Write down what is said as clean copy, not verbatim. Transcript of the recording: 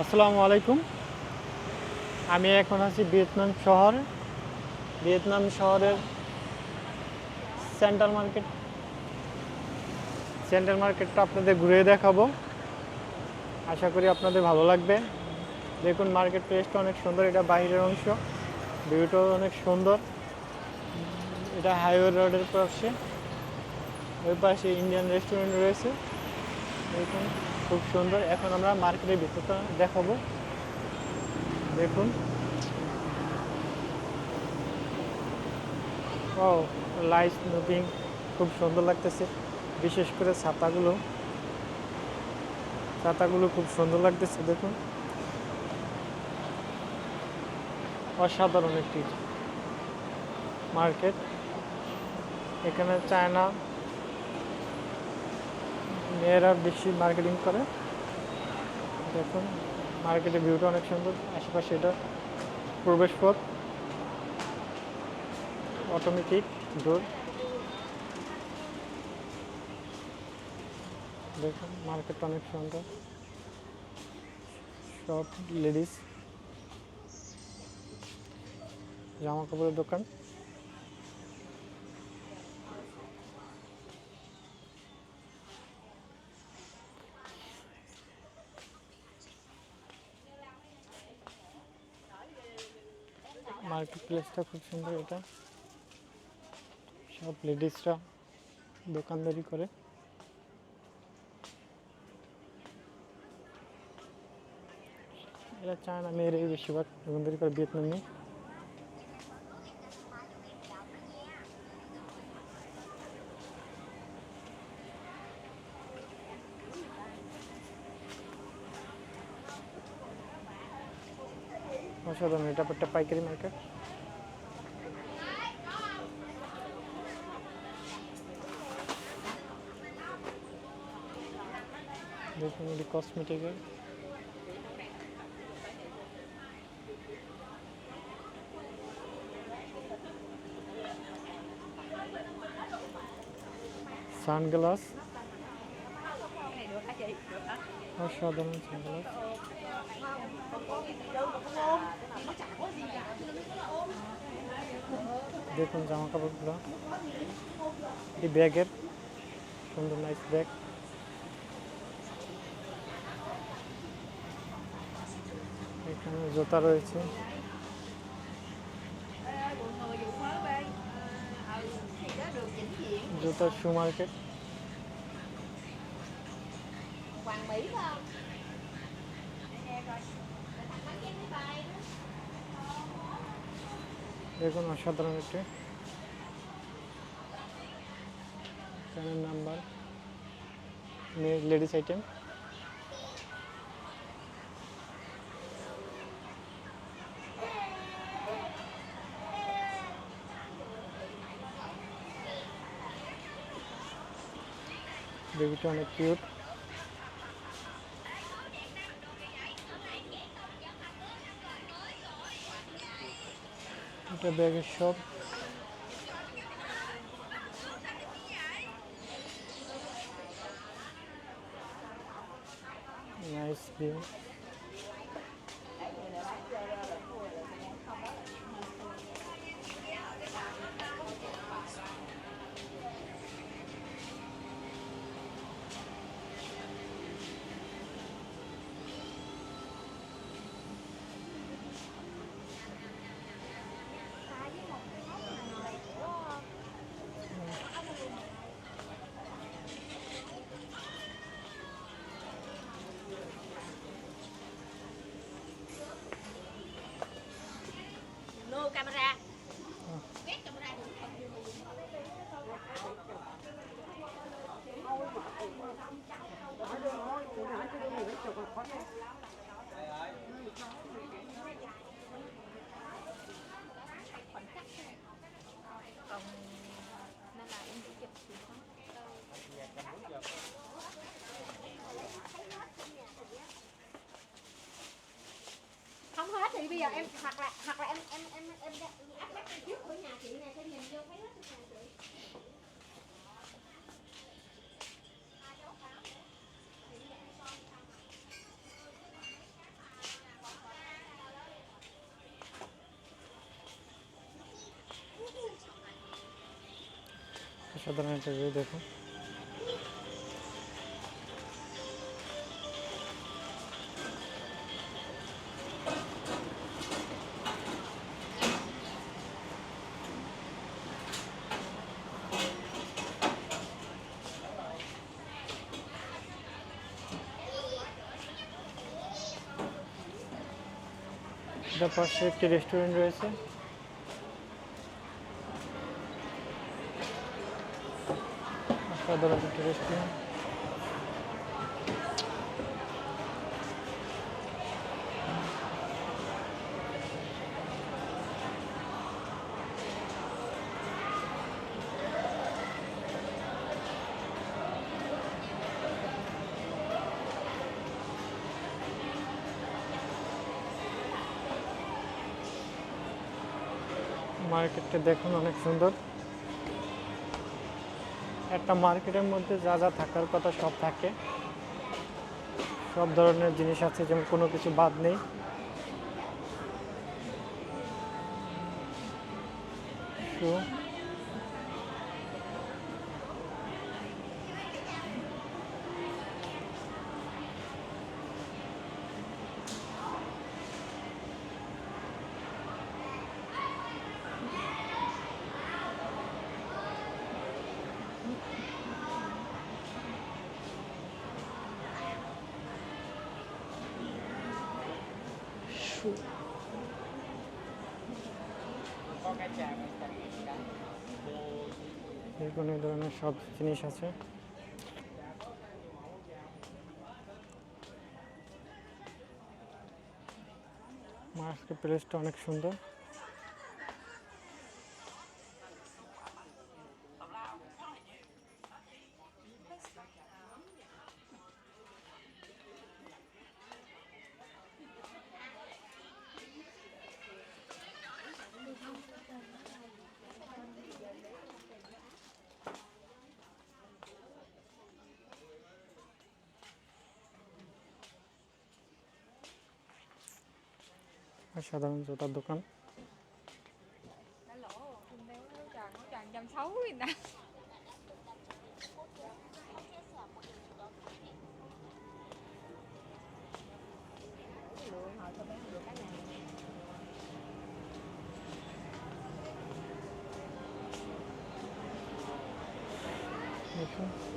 আসসালামু আলাইকুম। আমি এখন আছি ভিয়েতনাম শহরের সেন্ট্রাল মার্কেটটা আপনাদের ঘুরে দেখাবো। আশা করি আপনাদের ভালো লাগবে। দেখুন, মার্কেট প্লেসটা অনেক সুন্দর। এটা বাইরের অংশ, ভিউটাও অনেক সুন্দর। এটা হাইওয়ে রোডের পাশে, ওই পাশে ইন্ডিয়ান রেস্টুরেন্ট রয়েছে। দেখুন, খুব সুন্দর। এখন আমরা মার্কেটের ভিতরটা দেখাবো। দেখুন, ও লাইট মুভিং, খুব সুন্দর লাগতেছে। বিশেষ করে ছাতাগুলো খুব সুন্দর লাগতেছে। দেখুন, অসাধারণ একটি মার্কেট। এখানে চায়না মেয়েরা বেশি মার্কেটিং করে। দেখুন, মার্কেটের ভিউটা অনেক সুন্দর। আশেপাশে এটা প্রবেশ পথ, অটোমেটিক ডোর। দেখুন, মার্কেটটা অনেক সুন্দর। সব লেডিস জামা কাপড়ের দোকান। মার্কেট প্লেসটা খুব সুন্দর। এটা সব লেডিসরা দোকানদারি করে। এরা চায়না মেয়েরাই বেশিরভাগ দোকানদারি করে, ভিয়েতনামি। অসাধারণ। এটা একটা পাইকারি মার্কেট। দেখুন, এটি কসমেটিকের। সানগ্লাস, অসাধারণ সানগ্লাস। দেখুন জামা কাপড়গুলো, এই ব্যাগের সুন্দর নাইস ব্যাগ। এখানে জুতা রয়েছে। জুতার শু মার্কেট। দেখুন, অসাধারণ একটি চ্যানেল নাম্বার, লেডিস আইটেম। বেবিটা অনেক কিউট। এটা ব্যাগের shop. Nice view. Không hết thì bây giờ em hoặc là em áp đắt trước của nhà chị này, xem nhìn vô thấy hết nhà chị. অসাধারণ একটা view দেখুন। এটার পাশে একটি রেস্টুরেন্ট রয়েছে। অসাধারণ একটি রেস্টুরেন্ট। মার্কেটটা দেখুন অনেক সুন্দর। একটা মার্কেটের মধ্যে যা যা থাকার কথা সব থাকে, সব ধরনের জিনিস আছে, যেমন কোনো কিছু বাদ নেই। তো দেখুন এই ধরনের সব জিনিস আছে। মার্কেট প্লেসটা অনেক সুন্দর। সাধারণ জুতার দোকান। Đã lỗ không đeo nó chàng trăm sáu mươi nè. Lựa hỏi tôi bán được cái này. দেখুন